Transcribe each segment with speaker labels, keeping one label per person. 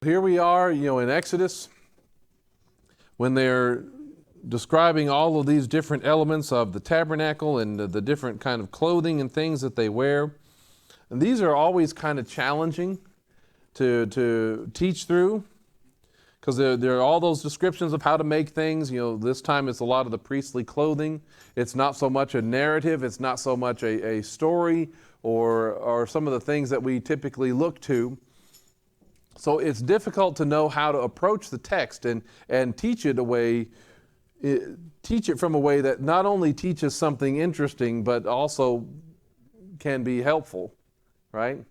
Speaker 1: Here we are, in Exodus, when they're describing all of these different elements of the tabernacle and the different kind of clothing and things that they wear. And these are always kind of challenging to teach through, because there are all those descriptions of how to make things. This time it's a lot of the priestly clothing. It's not so much a narrative. It's not so much a story or some of the things that we typically look to. So it's difficult to know how to approach the text and teach it from a way that not only teaches something interesting, but also can be helpful, right?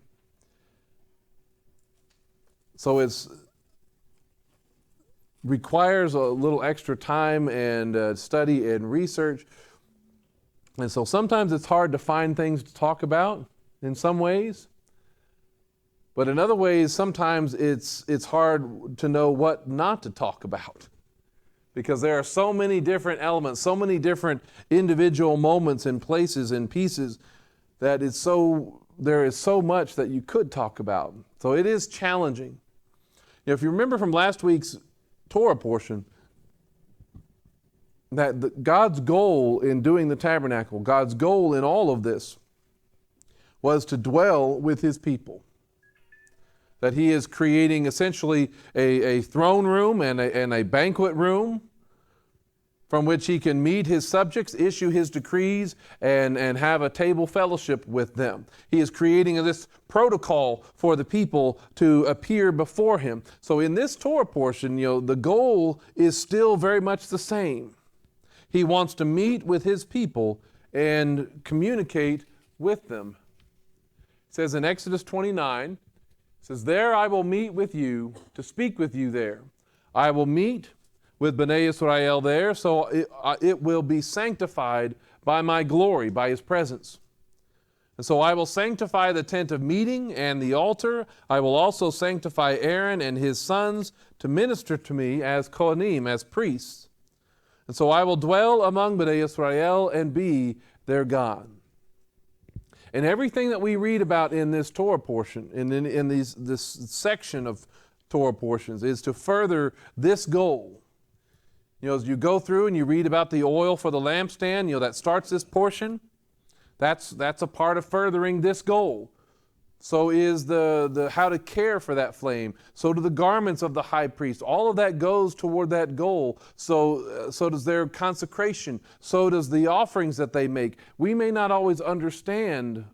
Speaker 1: So it requires a little extra time and study and research. And so sometimes it's hard to find things to talk about in some ways. But in other ways, sometimes it's hard to know what not to talk about, because there are so many different elements, so many different individual moments and places and pieces that there is so much that you could talk about. So it is challenging. If you remember from last week's Torah portion, that God's goal in doing the tabernacle, God's goal in all of this, was to dwell with His people. That He is creating essentially a throne room and a banquet room from which He can meet His subjects, issue His decrees, and have a table fellowship with them. He is creating this protocol for the people to appear before Him. So in this Torah portion, the goal is still very much the same. He wants to meet with His people and communicate with them. It says in Exodus 29, it says, "There I will meet with you to speak with you there. I will meet with Bnei Israel there, so it will be sanctified by my glory, by His presence. And so I will sanctify the tent of meeting and the altar. I will also sanctify Aaron and his sons to minister to me as Kohanim, as priests. And so I will dwell among Bnei Israel and be their God." And everything that we read about in this Torah portion, in this section of Torah portions, is to further this goal. As you go through and you read about the oil for the lampstand, that starts this portion. That's a part of furthering this goal. So is the how to care for that flame. So do the garments of the high priest. All of that goes toward that goal. So does their consecration. So does the offerings that they make. We may not always understand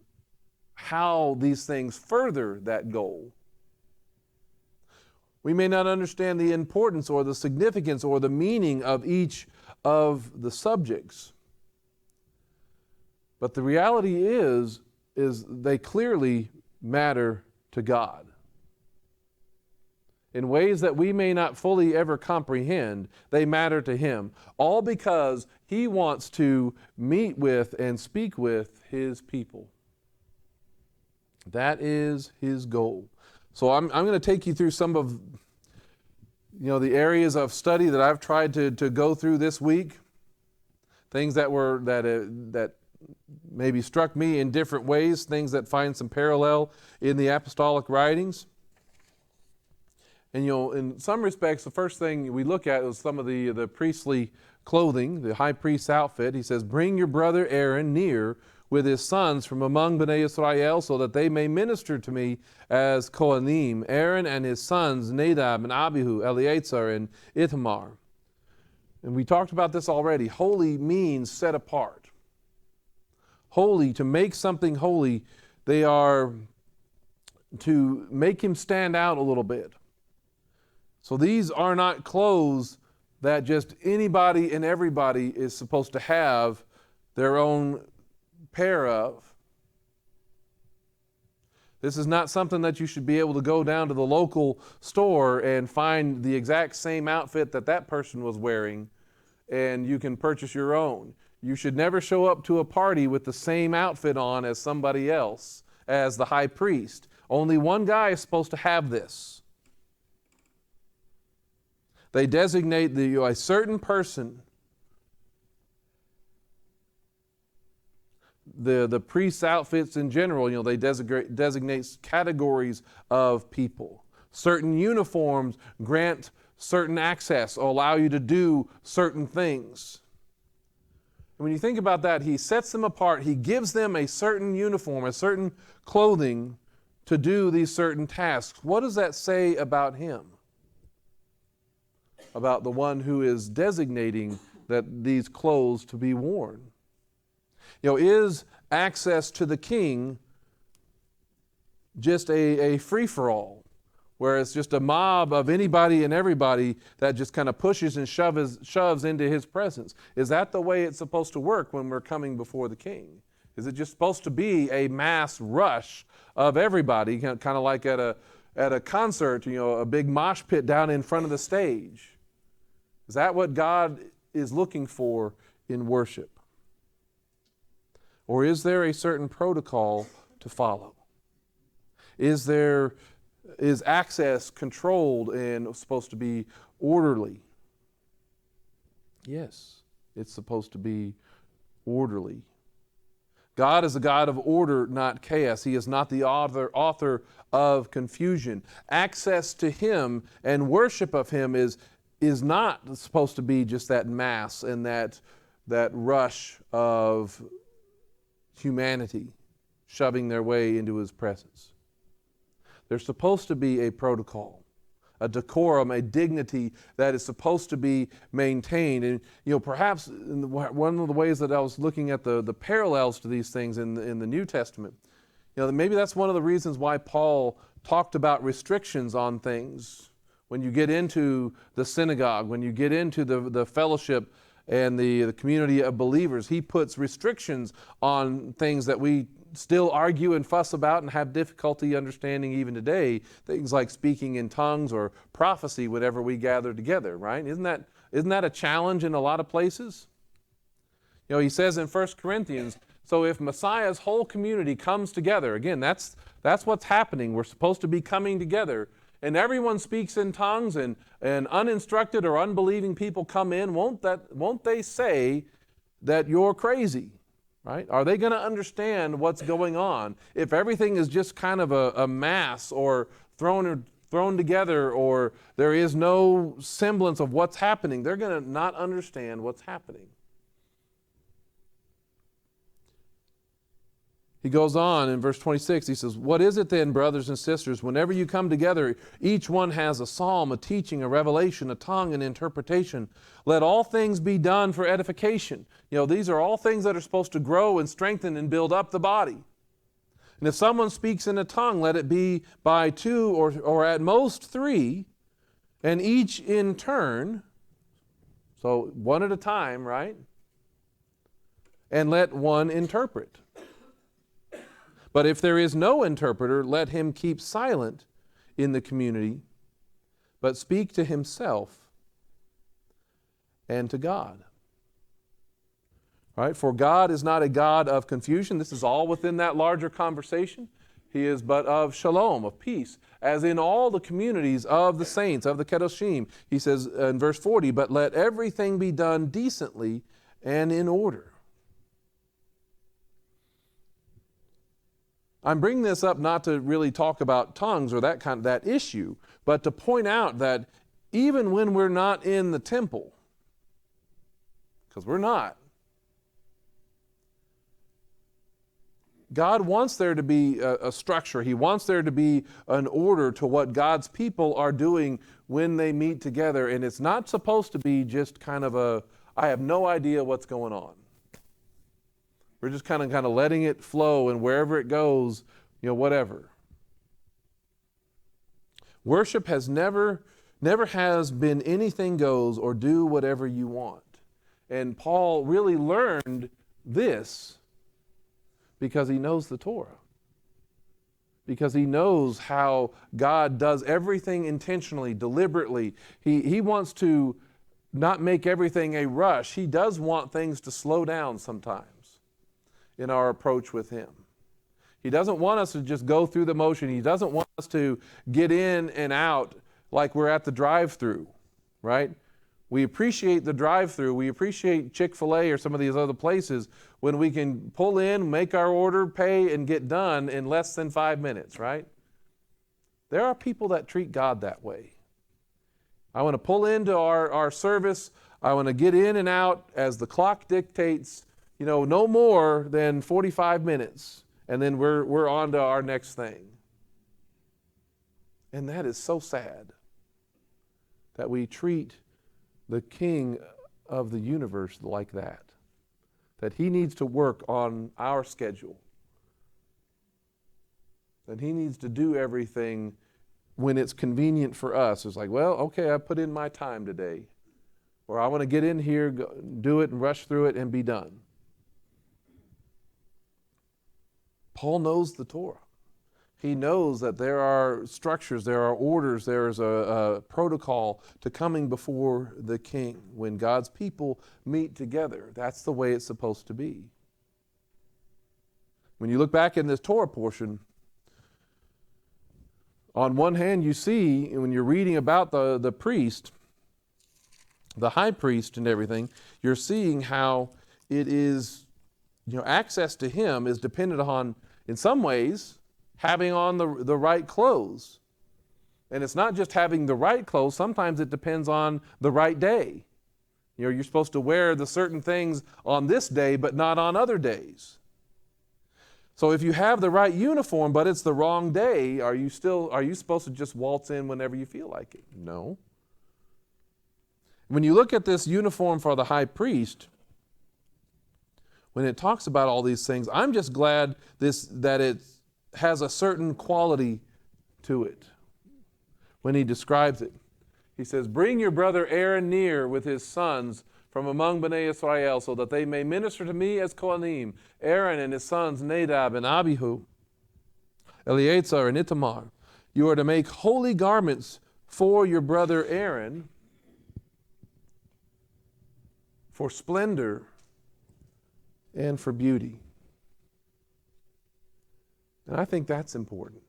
Speaker 1: how these things further that goal. We may not understand the importance or the significance or the meaning of each of the subjects. But the reality is they clearly matter to God in ways that we may not fully ever comprehend. They matter to Him, all because He wants to meet with and speak with His people. That is His goal. So I'm going to take you through some of the areas of study that I've tried to go through this week, things that maybe struck me in different ways, things that find some parallel in the apostolic writings. And in some respects, the first thing we look at is some of the priestly clothing, the high priest's outfit. He says, "Bring your brother Aaron near with his sons from among Bnei Israel, so that they may minister to me as Kohanim, Aaron and his sons, Nadab and Abihu, Eleazar and Ithamar." And we talked about this already. Holy means set apart. Holy, to make something holy, they are to make him stand out a little bit. So these are not clothes that just anybody and everybody is supposed to have their own pair of. This is not something that you should be able to go down to the local store and find the exact same outfit that person was wearing, and you can purchase your own. You should never show up to a party with the same outfit on as somebody else, as the high priest. Only one guy is supposed to have this. They designate a certain person. The priest's outfits in general, they designate categories of people. certain uniforms grant certain access or allow you to do certain things. And when you think about that, he sets them apart. He gives them a certain uniform, a certain clothing to do these certain tasks. What does that say about him? About the one who is designating that these clothes to be worn. Is access to the king just a free-for-all, where it's just a mob of anybody and everybody that just kind of pushes and shoves into his presence? Is that the way it's supposed to work when we're coming before the king? Is it just supposed to be a mass rush of everybody, kind of like at a concert, a big mosh pit down in front of the stage? Is that what God is looking for in worship? Or is there a certain protocol to follow? Is access controlled and supposed to be orderly? Yes, it's supposed to be orderly. God is a God of order, not chaos. He is not the author of confusion. Access to Him and worship of Him is not supposed to be just that mass and that rush of humanity shoving their way into His presence. There's supposed to be a protocol, a decorum, a dignity that is supposed to be maintained. And perhaps one of the ways that I was looking at the parallels to these things in the New Testament, maybe that's one of the reasons why Paul talked about restrictions on things. When you get into the synagogue, when you get into the fellowship and the community of believers, he puts restrictions on things that we still argue and fuss about and have difficulty understanding even today, things like speaking in tongues or prophecy whenever we gather together, right? Isn't that a challenge in a lot of places? He says in 1 Corinthians, so if Messiah's whole community comes together, again, that's what's happening. We're supposed to be coming together, and everyone speaks in tongues, and uninstructed or unbelieving people come in, won't they say that you're crazy? Right? Are they going to understand what's going on if everything is just kind of a mass or thrown together, or there is no semblance of what's happening? They're going to not understand what's happening. He goes on in verse 26, he says, what is it then, brothers and sisters, whenever you come together, each one has a psalm, a teaching, a revelation, a tongue, an interpretation. Let all things be done for edification. These are all things that are supposed to grow and strengthen and build up the body. And if someone speaks in a tongue, let it be by two or at most three, and each in turn, so one at a time, right? And let one interpret. But if there is no interpreter, let him keep silent in the community, but speak to himself and to God. Right? For God is not a God of confusion. This is all within that larger conversation. He is but of shalom, of peace, as in all the communities of the saints, of the kedoshim. He says in verse 40, but let everything be done decently and in order. I'm bringing this up not to really talk about tongues or that issue, but to point out that even when we're not in the temple, because we're not, God wants there to be a structure. He wants there to be an order to what God's people are doing when they meet together. And it's not supposed to be just kind of I have no idea what's going on. We're just kind of letting it flow, and wherever it goes, whatever. Worship has never has been anything goes or do whatever you want. And Paul really learned this because he knows the Torah. Because he knows how God does everything intentionally, deliberately. He wants to not make everything a rush. He does want things to slow down sometimes in our approach with Him. He doesn't want us to just go through the motion. He doesn't want us to get in and out like we're at the drive-through, right? We appreciate the drive-through. We appreciate Chick-fil-A or some of these other places when we can pull in, make our order, pay, and get done in less than 5 minutes, right? There are people that treat God that way. I want to pull into our service. I want to get in and out as the clock dictates, no more than 45 minutes. And then we're on to our next thing. And that is so sad that we treat the King of the universe like that. That he needs to work on our schedule. That he needs to do everything when it's convenient for us. It's like, well, okay, I put in my time today. Or I want to get in here, do it and rush through it and be done. Paul knows the Torah. He knows that there are structures, there are orders, there is a protocol to coming before the king. When God's people meet together, that's the way it's supposed to be. When you look back in this Torah portion, on one hand you see, when you're reading about the priest, the high priest and everything, you're seeing how it is, access to him is dependent on, in some ways, having on the right clothes. And it's not just having the right clothes. Sometimes it depends on the right day. You're supposed to wear the certain things on this day, but not on other days. So if you have the right uniform, but it's the wrong day, are you supposed to just waltz in whenever you feel like it? No. When you look at this uniform for the high priest, when it talks about all these things, I'm just glad that it has a certain quality to it. When he describes it, he says, "Bring your brother Aaron near with his sons from among Bnei Israel, so that they may minister to me as Kohanim, Aaron and his sons Nadab and Abihu, Eleazar and Ithamar. You are to make holy garments for your brother Aaron, for splendor and for beauty." And I think that's important.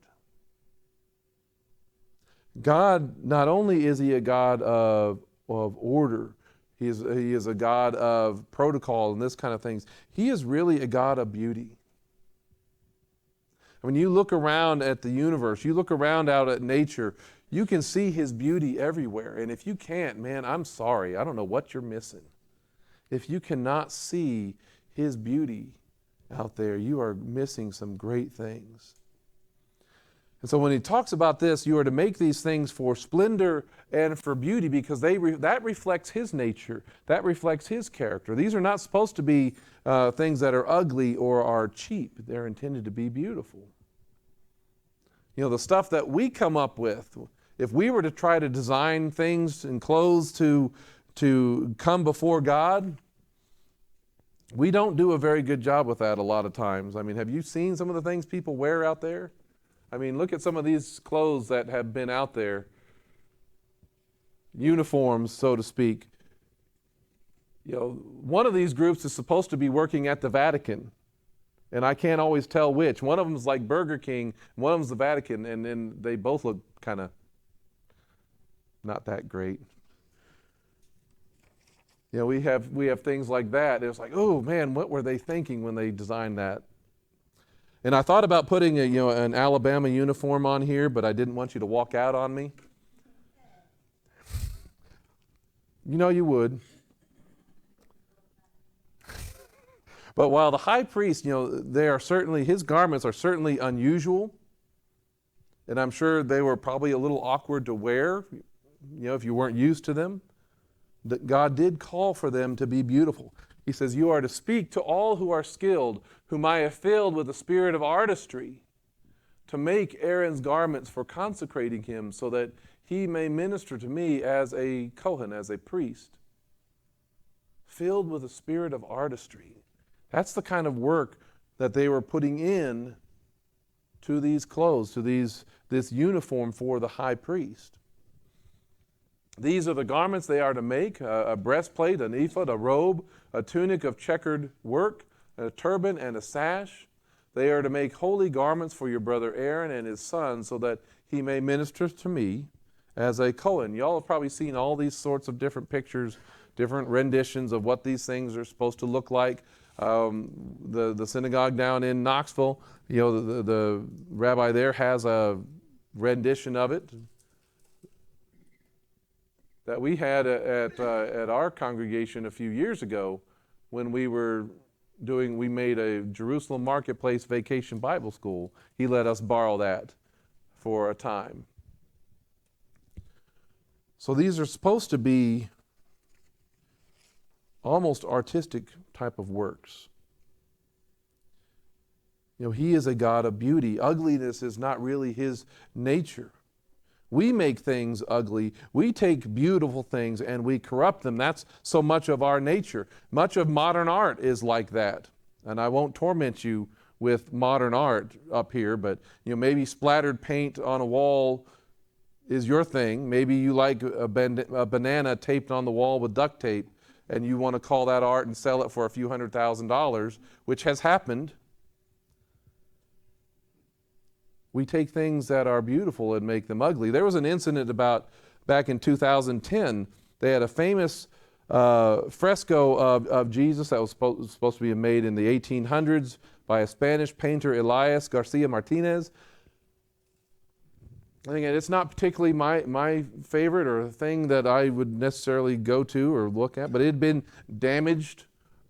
Speaker 1: God, not only is he a God of order, he is a God of protocol and this kind of things, he is really a God of beauty. When you look around at the universe, you look around out at nature, you can see his beauty everywhere. And if you can't, man, I'm sorry. I don't know what you're missing. If you cannot see his beauty out there, you are missing some great things. And so when he talks about this, you are to make these things for splendor and for beauty, because that reflects his nature. That reflects his character. These are not supposed to be things that are ugly or are cheap. They're intended to be beautiful. The stuff that we come up with, if we were to try to design things and clothes to come before God, we don't do a very good job with that a lot of times. I mean, have you seen some of the things people wear out there? I mean, look at some of these clothes that have been out there. Uniforms, so to speak. One of these groups is supposed to be working at the Vatican, and I can't always tell which. One of them is like Burger King, and one of them is the Vatican, and they both look kind of not that great. We have things like that. It's like, oh man, what were they thinking when they designed that? And I thought about putting an Alabama uniform on here, but I didn't want you to walk out on me. You would. But while the high priest, his garments are certainly unusual, and I'm sure they were probably a little awkward to wear, if you weren't used to them. That God did call for them to be beautiful. He says, "You are to speak to all who are skilled, whom I have filled with the spirit of artistry, to make Aaron's garments for consecrating him, so that he may minister to me as a Kohen, as a priest." Filled with a spirit of artistry. That's the kind of work that they were putting in to these clothes, to this uniform for the high priest. These are the garments they are to make: a breastplate, an ephod, a robe, a tunic of checkered work, a turban, and a sash. They are to make holy garments for your brother Aaron and his sons, so that he may minister to me as a Kohen. Y'all have probably seen all these sorts of different pictures, different renditions of what these things are supposed to look like. The synagogue down in Knoxville, the rabbi there has a rendition of it that we had at our congregation a few years ago when we made a Jerusalem Marketplace Vacation Bible School. He let us borrow that for a time. So these are supposed to be almost artistic type of works. He is a God of beauty. Ugliness is not really his nature. We make things ugly. We take beautiful things and we corrupt them. That's so much of our nature. Much of modern art is like that. And I won't torment you with modern art up here, but maybe splattered paint on a wall is your thing. Maybe you like a banana taped on the wall with duct tape, and you want to call that art and sell it for a few $100,000, which has happened. We take things that are beautiful and make them ugly. There was an incident back in 2010. They had a famous fresco of Jesus that was supposed to be made in the 1800s by a Spanish painter, Elias Garcia Martinez. I think it's not particularly my favorite or a thing that I would necessarily go to or look at, but it had been damaged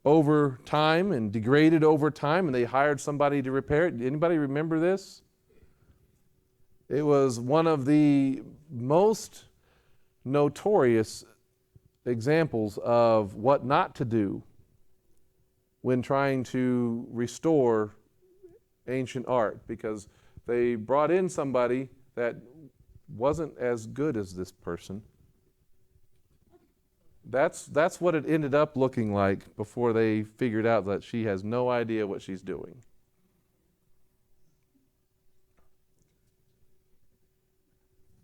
Speaker 1: over time and degraded over time, and they hired somebody to repair it. Anybody remember this? It was one of the most notorious examples of what not to do when trying to restore ancient art, because they brought in somebody that wasn't as good as this person. That's what it ended up looking like before they figured out that she has no idea what she's doing.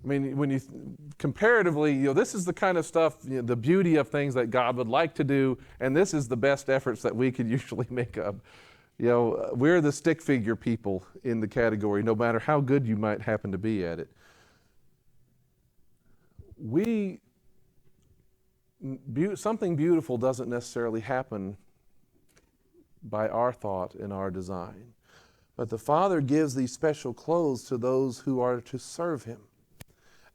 Speaker 1: I mean, when you comparatively, this is the kind of stuff, the beauty of things that God would like to do, and this is the best efforts that we could usually make up. We're the stick figure people in the category, no matter how good you might happen to be at it. Something beautiful doesn't necessarily happen by our thought and our design, but the Father gives these special clothes to those who are to serve him.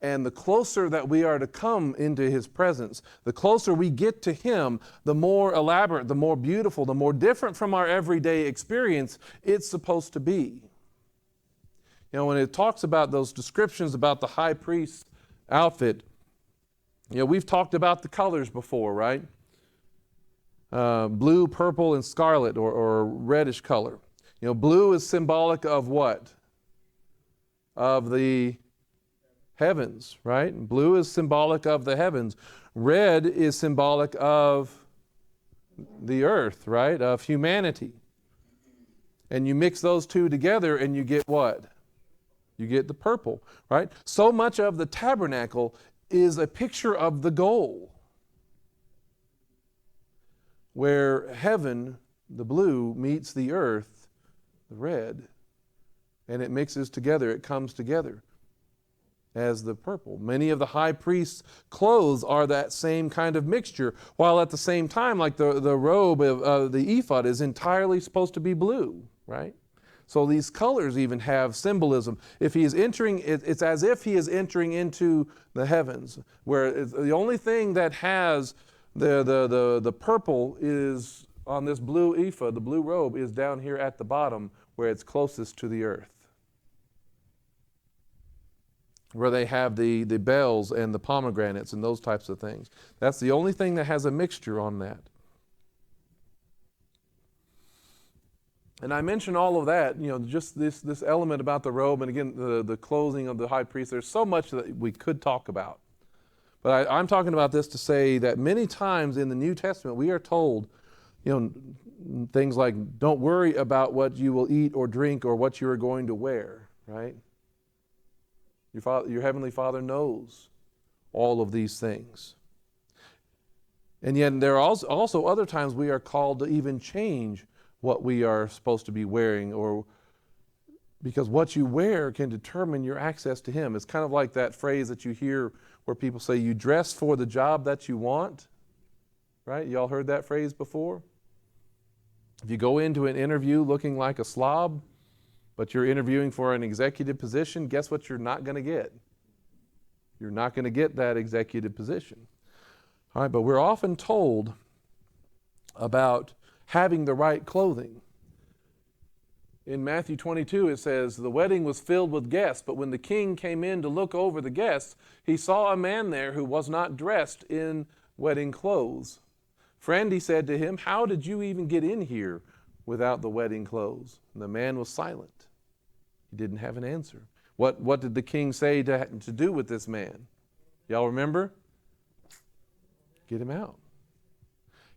Speaker 1: And the closer that we are to come into his presence, the closer we get to him, the more elaborate, the more beautiful, the more different from our everyday experience it's supposed to be. When it talks about those descriptions about the high priest's outfit, we've talked about the colors before, right? Blue, purple, and scarlet, or reddish color. Blue is symbolic of what? Of the heavens, right? Blue is symbolic of the heavens. Red is symbolic of the earth, right? Of humanity. And you mix those two together and you get what? You get the purple, right? So much of the tabernacle is a picture of the goal, where heaven, the blue, meets the earth, the red, and it mixes together, it comes together as the purple. Many of the high priest's clothes are that same kind of mixture, while at the same time, like the robe of the ephod is entirely supposed to be blue, right? So these colors even have symbolism. If he is entering, it's as if he is entering into the heavens, where the only thing that has the purple is on this blue ephod, the blue robe, is down here at the bottom where it's closest to the earth, where they have the bells and the pomegranates and those types of things. That's the only thing that has a mixture on that. And I mention all of that, just this element about the robe, and again, the clothing of the high priest. There's so much that we could talk about. But I'm talking about this to say that many times in the New Testament, we are told, things like, don't worry about what you will eat or drink or what you are going to wear, right? Your Heavenly Father knows all of these things. And yet there are also other times we are called to even change what we are supposed to be wearing, or because what you wear can determine your access to him. It's kind of like that phrase that you hear where people say, you dress for the job that you want, right? Y'all heard that phrase before? If you go into an interview looking like a slob, but you're interviewing for an executive position, guess what you're not going to get? You're not going to get that executive position. All right, but we're often told about having the right clothing. In Matthew 22, it says, the wedding was filled with guests, but when the king came in to look over the guests, he saw a man there who was not dressed in wedding clothes. Friend, he said to him, how did you even get in here without the wedding clothes? And the man was silent. He didn't have an answer. What did the king say to do with this man? Y'all remember? Get him out.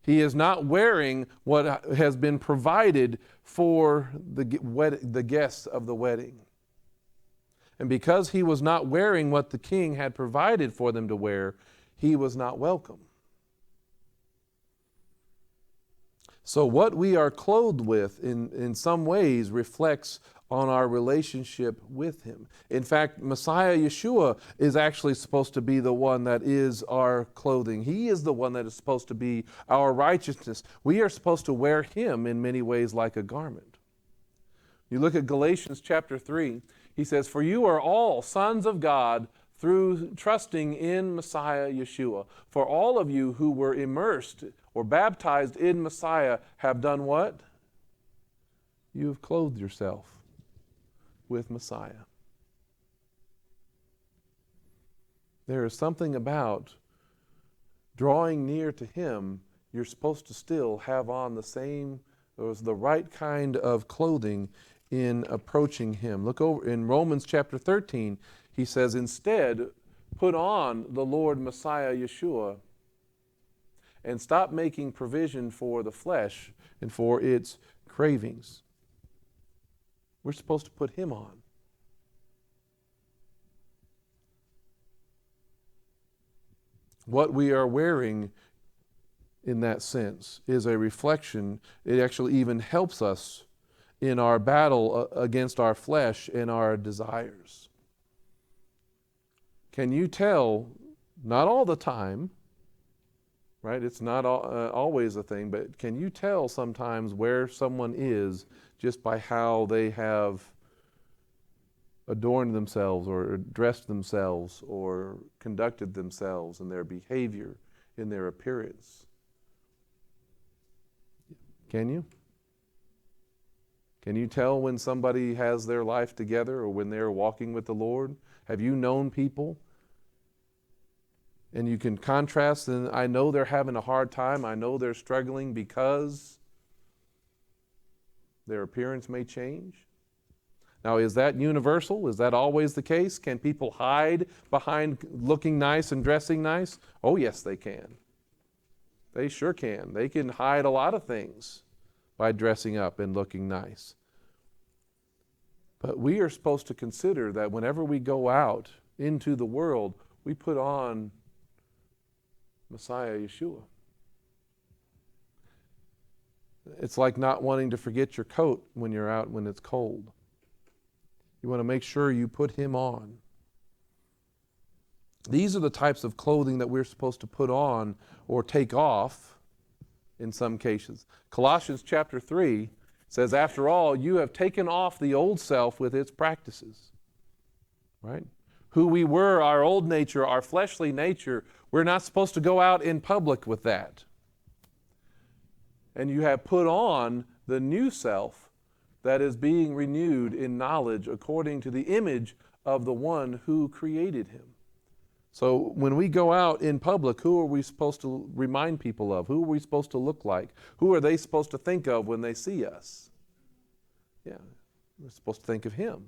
Speaker 1: He is not wearing what has been provided for the guests of the wedding. And because he was not wearing what the king had provided for them to wear, he was not welcome. So what we are clothed with in some ways reflects on our relationship with him. In fact, Messiah Yeshua is actually supposed to be the one that is our clothing. He is the one that is supposed to be our righteousness. We are supposed to wear him in many ways like a garment. You look at Galatians chapter 3, he says, for you are all sons of God through trusting in Messiah Yeshua. For all of you who were immersed or baptized in Messiah have done what? You have clothed yourself with Messiah. There is something about drawing near to him. You're supposed to still have on the right kind of clothing in approaching him. Look over in Romans chapter 13, he says, instead, put on the Lord Messiah Yeshua and stop making provision for the flesh and for its cravings. We're supposed to put him on. What we are wearing in that sense is a reflection. It actually even helps us in our battle against our flesh and our desires. Can you tell, not all the time, right? It's not always a thing, but can you tell sometimes where someone is just by how they have adorned themselves or dressed themselves or conducted themselves in their behavior, in their appearance? Can you? Can you tell when somebody has their life together or when they're walking with the Lord? Have you known people? And you can contrast, and I know they're having a hard time. I know they're struggling because their appearance may change. Now, is that universal? Is that always the case? Can people hide behind looking nice and dressing nice? Oh, yes, they can. They sure can. They can hide a lot of things by dressing up and looking nice. But we are supposed to consider that whenever we go out into the world, we put on Messiah Yeshua. It's like not wanting to forget your coat when you're out when it's cold. You want to make sure you put him on. These are the types of clothing that we're supposed to put on or take off in some cases. Colossians chapter 3 says, after all, you have taken off the old self with its practices. Right? Who we were, our old nature, our fleshly nature, we're not supposed to go out in public with that. And you have put on the new self that is being renewed in knowledge according to the image of the one who created him. So when we go out in public, who are we supposed to remind people of? Who are we supposed to look like? Who are they supposed to think of when they see us? Yeah, we're supposed to think of him.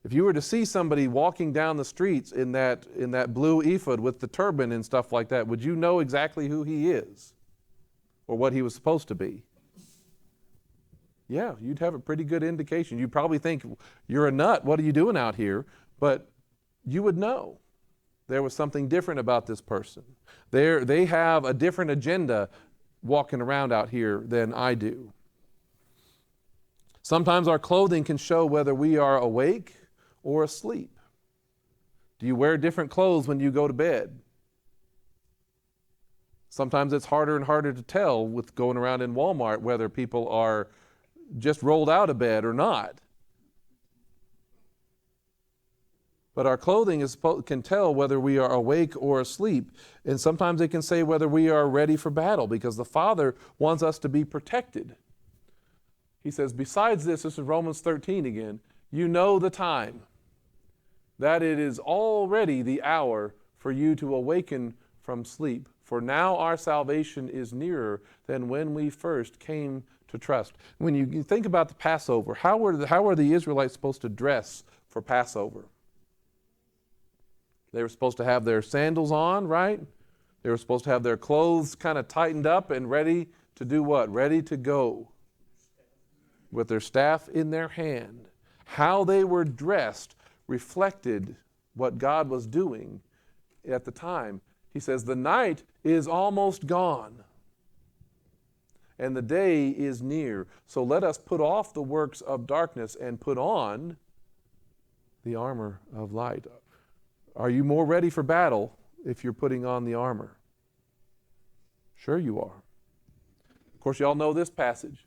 Speaker 1: If you were to see somebody walking down the streets in that blue ephod with the turban and stuff like that, would you know exactly who he is or what he was supposed to be? Yeah, you'd have a pretty good indication. You'd probably think, you're a nut, what are you doing out here? But you would know there was something different about this person. They have a different agenda walking around out here than I do. Sometimes our clothing can show whether we are awake or asleep. Do you wear different clothes when you go to bed? Sometimes it's harder and harder to tell with going around in Walmart whether people are just rolled out of bed or not. But our clothing can tell whether we are awake or asleep. And sometimes it can say whether we are ready for battle, because the Father wants us to be protected. He says, besides this is Romans 13 again, you know the time, that it is already the hour for you to awaken from sleep. For now our salvation is nearer than when we first came to trust. When you think about the Passover, how were the Israelites supposed to dress for Passover? They were supposed to have their sandals on, right? They were supposed to have their clothes kind of tightened up and ready to do what? Ready to go. With their staff in their hand. How they were dressed reflected what God was doing at the time. He says, the night is almost gone, and the day is near. So let us put off the works of darkness and put on the armor of light. Are you more ready for battle if you're putting on the armor? Sure you are. Of course, you all know this passage.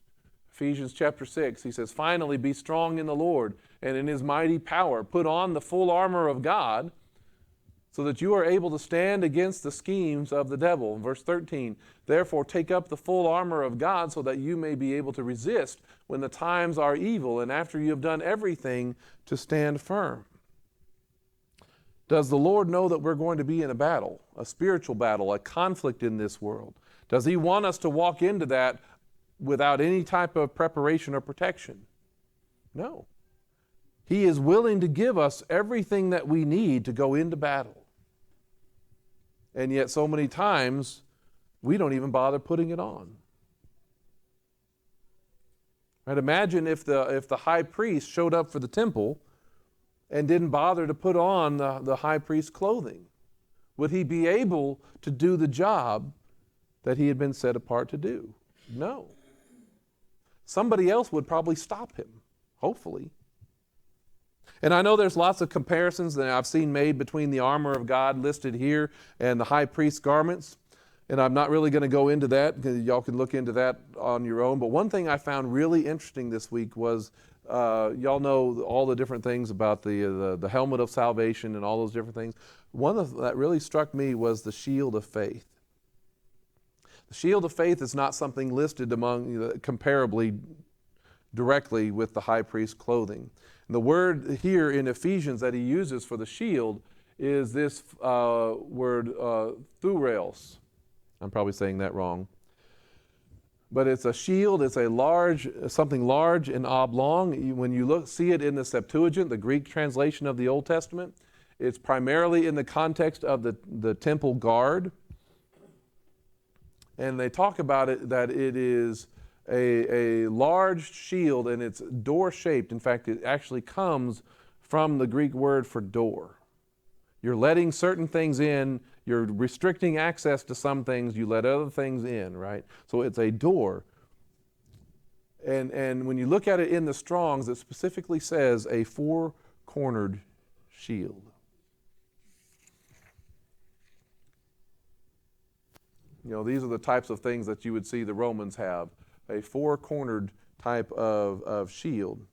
Speaker 1: Ephesians chapter 6, he says, finally be strong in the Lord and in his mighty power. Put on the full armor of God so that you are able to stand against the schemes of the devil. Verse 13, therefore take up the full armor of God so that you may be able to resist when the times are evil, and after you have done everything, to stand firm. Does the Lord know that we're going to be in a battle, a spiritual battle, a conflict in this world? Does he want us to walk into that without any type of preparation or protection? No. He is willing to give us everything that we need to go into battle. And yet so many times we don't even bother putting it on. Right? Imagine if the high priest showed up for the temple and didn't bother to put on the high priest's clothing. Would he be able to do the job that he had been set apart to do? No. Somebody else would probably stop him, hopefully. And I know there's lots of comparisons that I've seen made between the armor of God listed here and the high priest's garments. And I'm not really going to go into that, because y'all can look into that on your own. But one thing I found really interesting this week was, y'all know all the different things about the helmet of salvation and all those different things. One that really struck me was the shield of faith. The shield of faith is not something listed among comparably directly with the high priest's clothing. And the word here in Ephesians that he uses for the shield is this word thureos. I'm probably saying that wrong. But it's a shield, it's something large and oblong. When you see it in the Septuagint, the Greek translation of the Old Testament, it's primarily in the context of the temple guard. And they talk about it that it is a large shield, and it's door-shaped. In fact, it actually comes from the Greek word for door. You're letting certain things in, you're restricting access to some things, you let other things in, right? So it's a door. And when you look at it in the Strong's, it specifically says a four-cornered shield. You know, these are the types of things that you would see the Romans have, a four-cornered type of shield.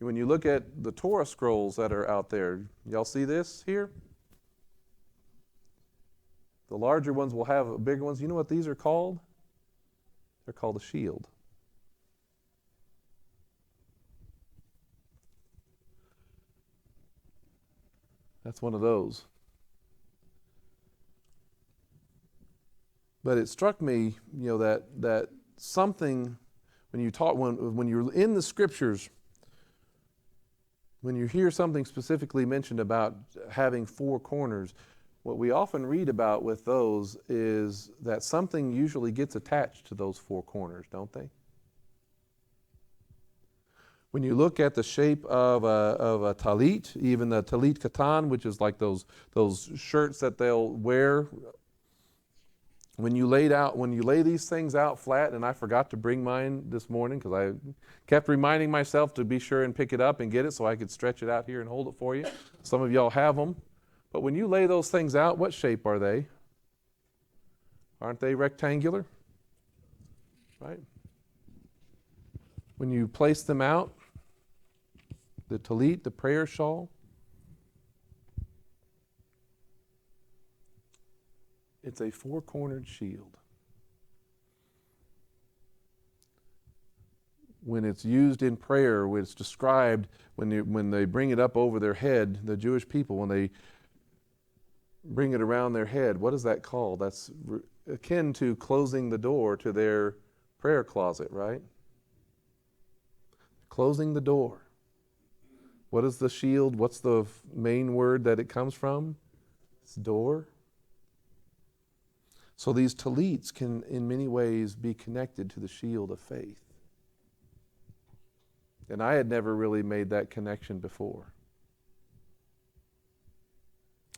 Speaker 1: When you look at the Torah scrolls that are out there, y'all see this here? The larger ones will have bigger ones. You know what these are called? They're called a shield. That's one of those. But it struck me, you know, that something when you're in the scriptures, when you hear something specifically mentioned about having four corners, what we often read about with those is that something usually gets attached to those four corners, don't they? When you look at the shape of a talit, even the talit katan, which is like those shirts that they'll wear, when you lay these things out flat, and I forgot to bring mine this morning because I kept reminding myself to be sure and pick it up and get it so I could stretch it out here and hold it for you. Some of y'all have them. But when you lay those things out, what shape are they? Aren't they rectangular? Right? when you place them out, the talit, the prayer shawl, it's a four-cornered shield. When it's used in prayer, when it's described, when they bring it up over their head, the Jewish people, when they bring it around their head, what is that called? That's akin to closing the door to their prayer closet, right? Closing the door. What is the shield? What's the main word that it comes from? It's door. So these talits can, in many ways, be connected to the shield of faith. And I had never really made that connection before.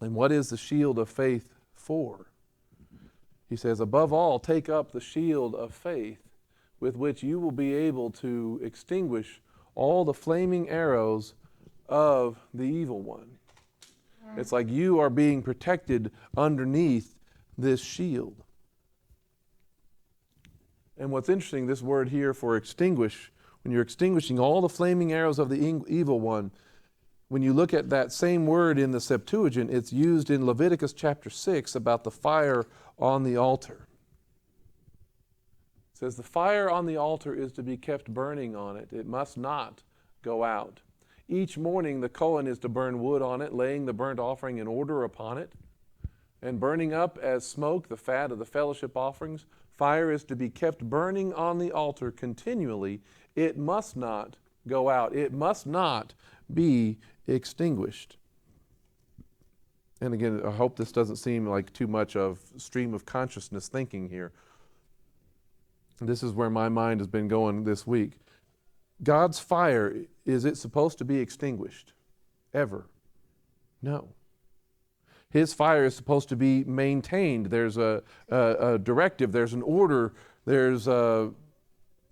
Speaker 1: And what is the shield of faith for? He says, above all, take up the shield of faith with which you will be able to extinguish all the flaming arrows of the evil one. It's like you are being protected underneath this shield. And what's interesting, this word here for extinguish, when you're extinguishing all the flaming arrows of the evil one, when you look at that same word in the Septuagint, it's used in Leviticus chapter 6 about the fire on the altar. It says the fire on the altar is to be kept burning on it. It must not go out. Each morning the Kohen is to burn wood on it, laying the burnt offering in order upon it, and burning up as smoke the fat of the fellowship offerings. Fire is to be kept burning on the altar continually. It must not go out. It must not be extinguished. And again, I hope this doesn't seem like too much of stream of consciousness thinking here. This is where my mind has been going this week. God's fire, is it supposed to be extinguished? Ever? No. His fire is supposed to be maintained. There's a directive, there's an order, there's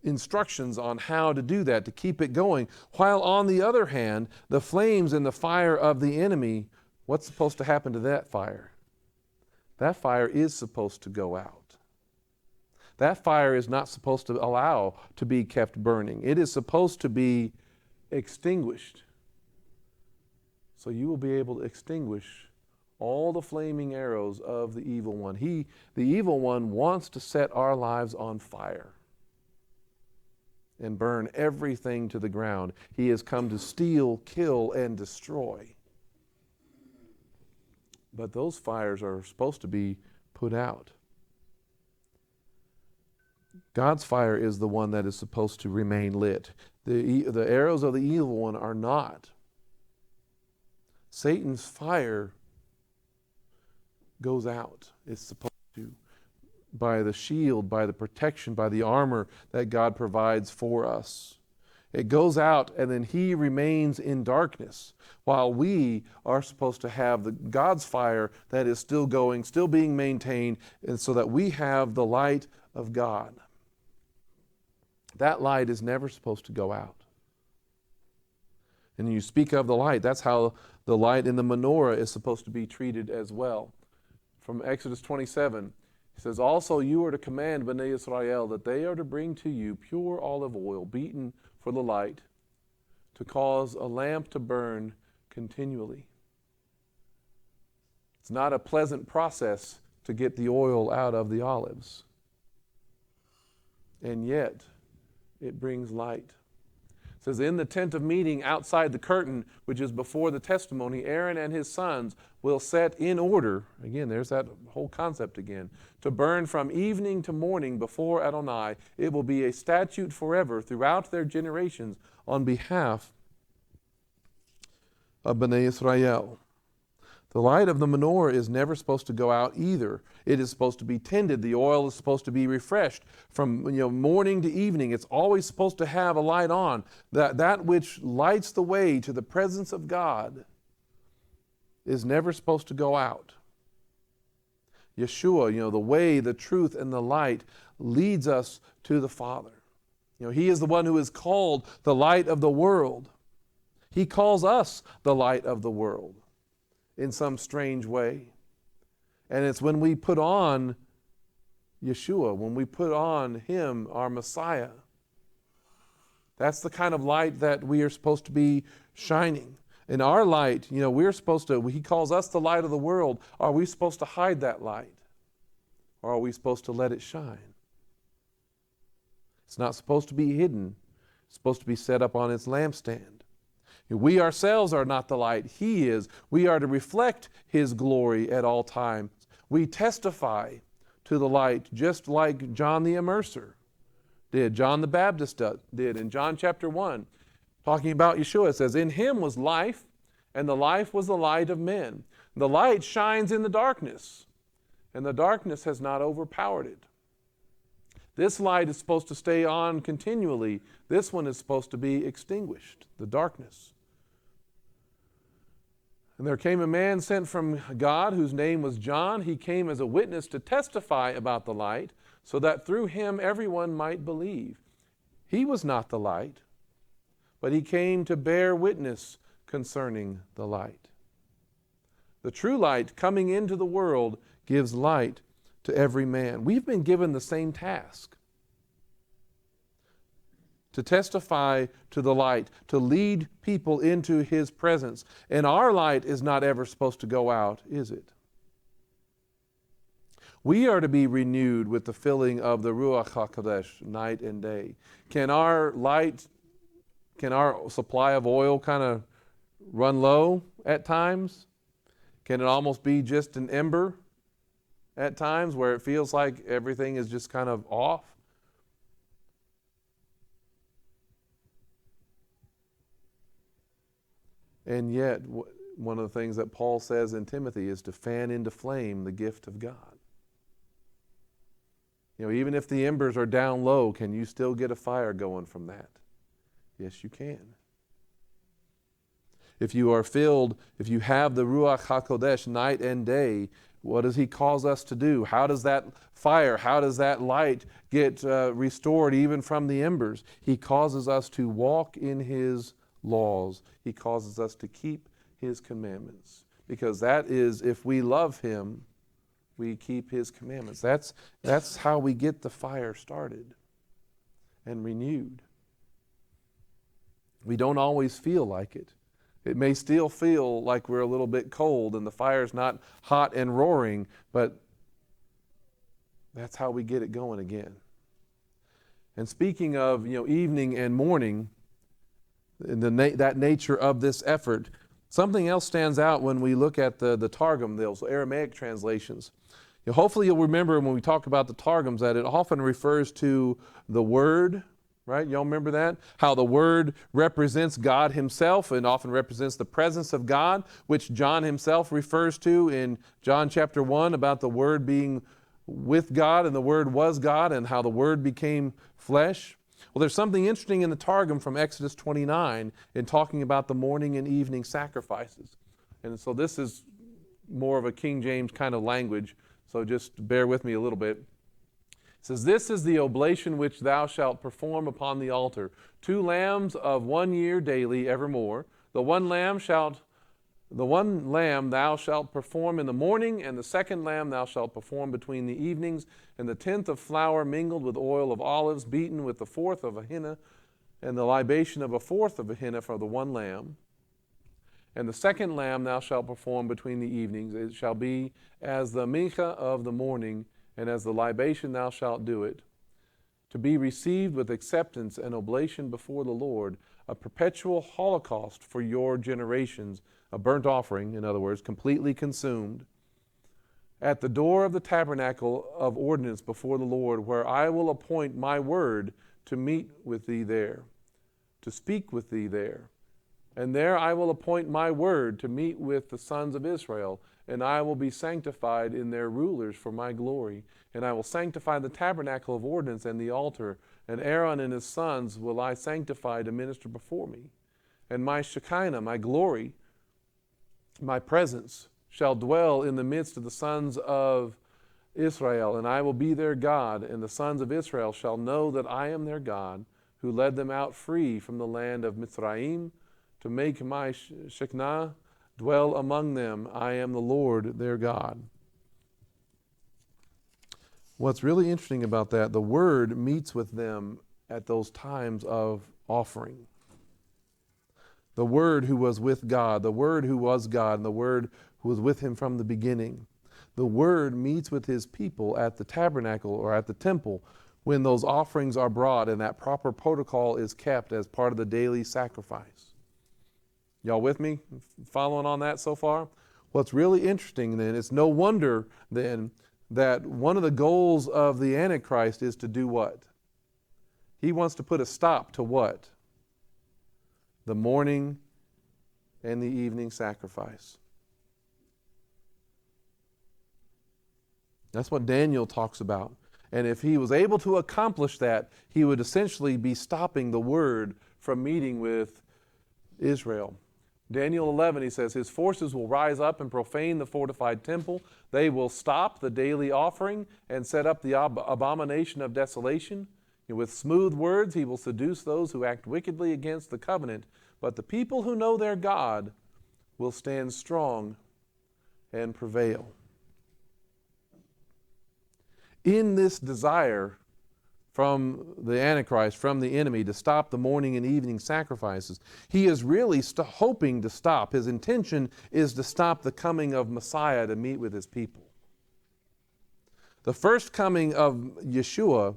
Speaker 1: instructions on how to do that, to keep it going. While on the other hand, the flames and the fire of the enemy, what's supposed to happen to that fire? That fire is supposed to go out. That fire is not supposed to allow to be kept burning. It is supposed to be extinguished. So you will be able to extinguish all the flaming arrows of the evil one. The evil one wants to set our lives on fire and burn everything to the ground. He has come to steal, kill, and destroy. But those fires are supposed to be put out. God's fire is the one that is supposed to remain lit. The arrows of the evil one are not. Satan's fire goes out. It's supposed to, by the shield, by the protection, by the armor that God provides for us. It goes out and then he remains in darkness while we are supposed to have God's fire that is still going, still being maintained, and so that we have the light of God. That light is never supposed to go out. And you speak of the light, that's how the light in the menorah is supposed to be treated as well. From Exodus 27, it says, also you are to command Bnei Israel that they are to bring to you pure olive oil beaten for the light, to cause a lamp to burn continually. It's not a pleasant process to get the oil out of the olives. And yet, it brings light. It says, in the tent of meeting outside the curtain, which is before the testimony, Aaron and his sons will set in order, again, there's that whole concept again, to burn from evening to morning before Adonai. It will be a statute forever throughout their generations on behalf of Bnei Israel. The light of the menorah is never supposed to go out either. It is supposed to be tended. The oil is supposed to be refreshed from morning to evening. It's always supposed to have a light on. That which lights the way to the presence of God is never supposed to go out. Yeshua, the way, the truth, and the light leads us to the Father. He is the one who is called the light of the world. He calls us the light of the world in some strange way. And it's when we put on Yeshua, when we put on Him, our Messiah, That's the kind of light that we are supposed to be shining. In our light, we're supposed to, he calls us the light of the world. Are we supposed to hide that light? Or are we supposed to let it shine? It's not supposed to be hidden. It's supposed to be set up on its lampstand. We ourselves are not the light. He is. We are to reflect His glory at all times. We testify to the light just like John the Immerser did, John the Baptist did in John chapter 1. Talking about Yeshua, it says, in Him was life, and the life was the light of men. The light shines in the darkness, and the darkness has not overpowered it. This light is supposed to stay on continually. This one is supposed to be extinguished, the darkness. And there came a man sent from God whose name was John. He came as a witness to testify about the light, so that through him everyone might believe. He was not the light, but he came to bear witness concerning the light. The true light coming into the world gives light to every man. We've been given the same task: to testify to the light, to lead people into His presence. And our light is not ever supposed to go out, is it? We are to be renewed with the filling of the Ruach HaKodesh night and day. Can our supply of oil kind of run low at times? Can it almost be just an ember at times where it feels like everything is just kind of off? And yet, one of the things that Paul says in Timothy is to fan into flame the gift of God. Even if the embers are down low, can you still get a fire going from that? Yes, you can. If you are filled, if you have the Ruach HaKodesh night and day, what does He cause us to do? How does that fire, how does that light get restored even from the embers? He causes us to walk in His laws. He causes us to keep His commandments. Because that is, if we love Him, we keep His commandments. That's how we get the fire started and renewed. We don't always feel like it. It may still feel like we're a little bit cold and the fire's not hot and roaring, but that's how we get it going again. And speaking of evening and morning, and that nature of this effort, something else stands out when we look at the Targum, those Aramaic translations. Hopefully you'll remember when we talk about the Targums that it often refers to the Word, right? Y'all remember that? How the Word represents God Himself and often represents the presence of God, which John himself refers to in John chapter 1 about the Word being with God and the Word was God and how the Word became flesh. Well, there's something interesting in the Targum from Exodus 29 in talking about the morning and evening sacrifices. And so this is more of a King James kind of language, so just bear with me a little bit. It says, "This is the oblation which thou shalt perform upon the altar. 2 lambs of 1 year daily evermore. The one lamb thou shalt perform in the morning, and the second lamb thou shalt perform between the evenings, and the 10th of flour mingled with oil of olives, beaten with the 4th of a hinna, and the libation of a 4th of a hinna for the one lamb. And the second lamb thou shalt perform between the evenings. It shall be as the mincha of the morning, and as the libation thou shalt do it, to be received with acceptance and oblation before the Lord, a perpetual holocaust for your generations, a burnt offering, in other words, completely consumed, at the door of the tabernacle of ordinance before the Lord, where I will appoint my word to meet with thee there, to speak with thee there. And there I will appoint my word to meet with the sons of Israel, and I will be sanctified in their rulers for my glory. And I will sanctify the tabernacle of ordinance and the altar, and Aaron and his sons will I sanctify to minister before me. And my Shekinah, my glory, my presence, shall dwell in the midst of the sons of Israel, and I will be their God, and the sons of Israel shall know that I am their God, who led them out free from the land of Mitzrayim, to make my Shekinah dwell among them. I am the Lord their God." What's really interesting about that, the Word meets with them at those times of offering. The Word who was with God, the Word who was God, and the Word who was with him from the beginning. The Word meets with his people at the tabernacle or at the temple when those offerings are brought and that proper protocol is kept as part of the daily sacrifice. Y'all with me? Following on that so far? What's really interesting then, it's no wonder then that one of the goals of the Antichrist is to do what? He wants to put a stop to what? The morning and the evening sacrifice. That's what Daniel talks about. And if he was able to accomplish that, he would essentially be stopping the Word from meeting with Israel. Daniel 11, he says, his forces will rise up and profane the fortified temple. They will stop the daily offering and set up the abomination of desolation. And with smooth words, he will seduce those who act wickedly against the covenant. But the people who know their God will stand strong and prevail. In this desire from the Antichrist, from the enemy, to stop the morning and evening sacrifices, he is really hoping to stop. His intention is to stop the coming of Messiah to meet with his people. The first coming of Yeshua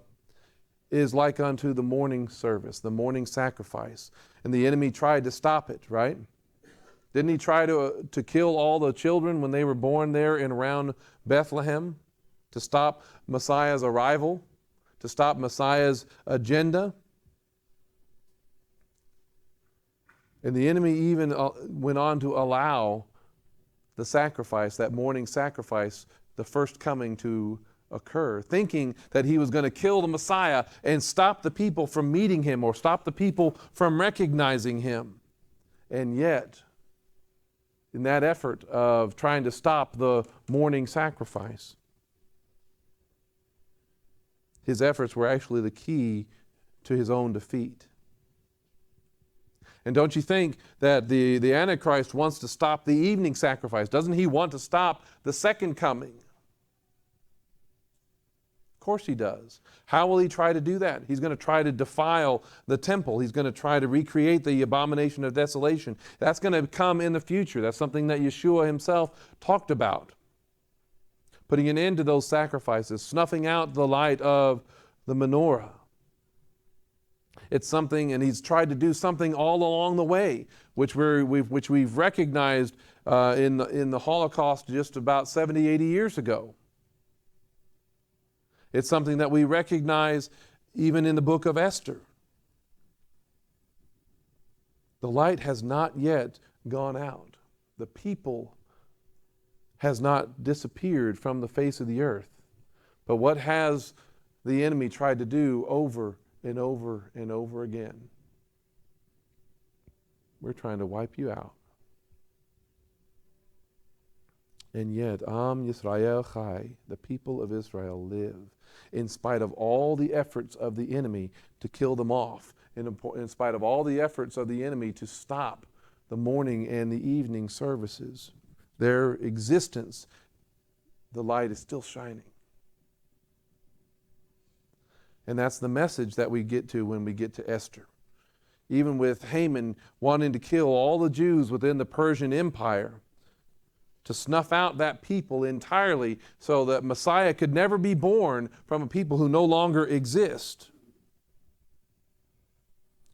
Speaker 1: is like unto the morning service, the morning sacrifice. And the enemy tried to stop it, right? Didn't he try to kill all the children when they were born there and around Bethlehem? To stop Messiah's arrival? To stop Messiah's agenda? And the enemy even went on to allow the sacrifice, that morning sacrifice, the first coming to occur, thinking that he was going to kill the Messiah and stop the people from meeting him or stop the people from recognizing him. And yet, in that effort of trying to stop the morning sacrifice, his efforts were actually the key to his own defeat. And don't you think that the Antichrist wants to stop the evening sacrifice? Doesn't he want to stop the second coming? Of course he does. How will he try to do that? He's going to try to defile the temple. He's going to try to recreate the abomination of desolation. That's going to come in the future. That's something that Yeshua himself talked about. Putting an end to those sacrifices, snuffing out the light of the menorah. It's something, and he's tried to do something all along the way, which we've recognized in the Holocaust just about 70, 80 years ago. It's something that we recognize even in the book of Esther. The light has not yet gone out. The people has not disappeared from the face of the earth. But what has the enemy tried to do over and over and over again? We're trying to wipe you out. And yet, Am Yisrael Chai, the people of Israel live, in spite of all the efforts of the enemy to kill them off, in spite of all the efforts of the enemy to stop the morning and the evening services. Their existence, the light is still shining. And that's the message that we get to when we get to Esther. Even with Haman wanting to kill all the Jews within the Persian Empire, to snuff out that people entirely so that Messiah could never be born from a people who no longer exist.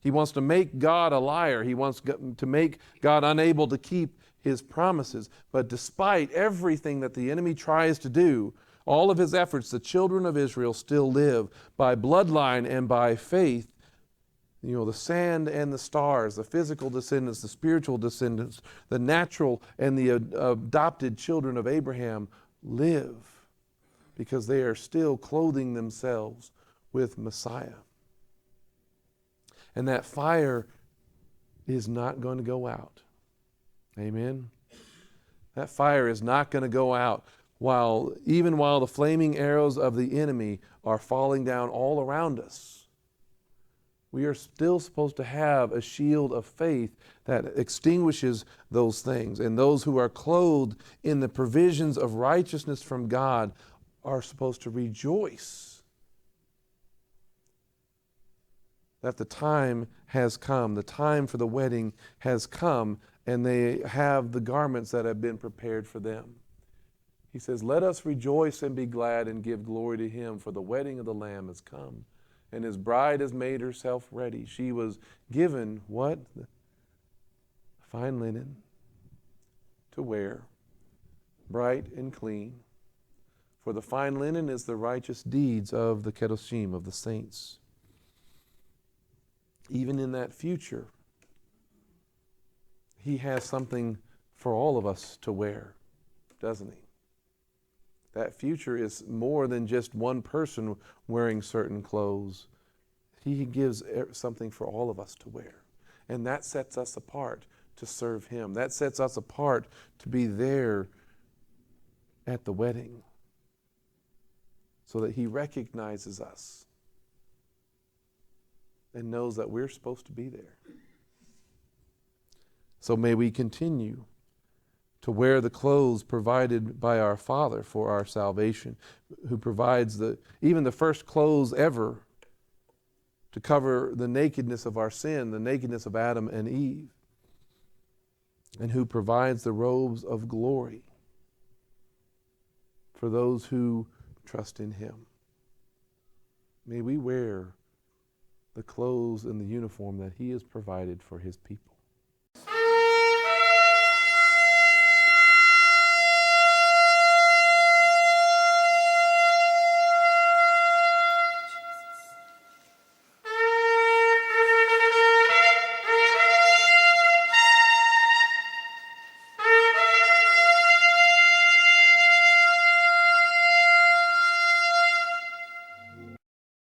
Speaker 1: He wants to make God a liar. He wants to make God unable to keep his promises. But despite everything that the enemy tries to do, all of his efforts, the children of Israel still live by bloodline and by faith. You know, the sand and the stars, the physical descendants, the spiritual descendants, the natural and the adopted children of Abraham live because they are still clothing themselves with Messiah. And that fire is not going to go out. Amen? That fire is not going to go out even while the flaming arrows of the enemy are falling down all around us. We are still supposed to have a shield of faith that extinguishes those things. And those who are clothed in the provisions of righteousness from God are supposed to rejoice. that the time has come. The time for the wedding has come, and they have the garments that have been prepared for them. He says, let us rejoice and be glad and give glory to him, for the wedding of the Lamb has come, and his bride has made herself ready. She was given what? Fine linen to wear, bright and clean. For the fine linen is the righteous deeds of the kedoshim, of the saints. Even in that future, he has something for all of us to wear, doesn't he? That future is more than just one person wearing certain clothes. He gives something for all of us to wear. And that sets us apart to serve him. That sets us apart to be there at the wedding, so that he recognizes us and knows that we're supposed to be there. So may we continue to wear the clothes provided by our Father for our salvation, who provides even the first clothes ever to cover the nakedness of our sin, the nakedness of Adam and Eve, and who provides the robes of glory for those who trust in him. May we wear the clothes and the uniform that he has provided for his people.